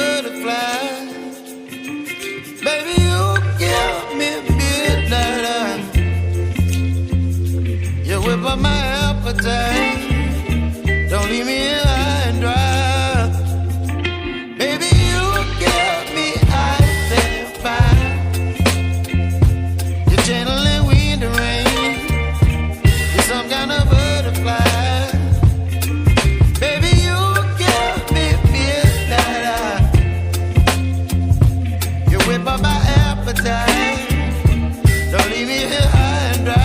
butterfly. Baby, you give me midnight. You whip up my appetite. Don't leave me here high and dry. Baby, you give me ice and fire. You're channeling wind and rain. You're some kind of butterfly. Baby, you give me midnight. You whip up my appetite. Don't leave me here high and dry.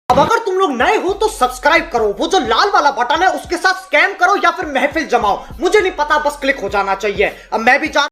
अब अगर तुम लोग नए हो तो subscribe करो, वो जो लाल वाला बटन है उसके साथ स्कैम करो या फिर महफिल जमाओ, मुझे नहीं पता, बस क्लिक हो जाना चाहिए। अब मैं भी जान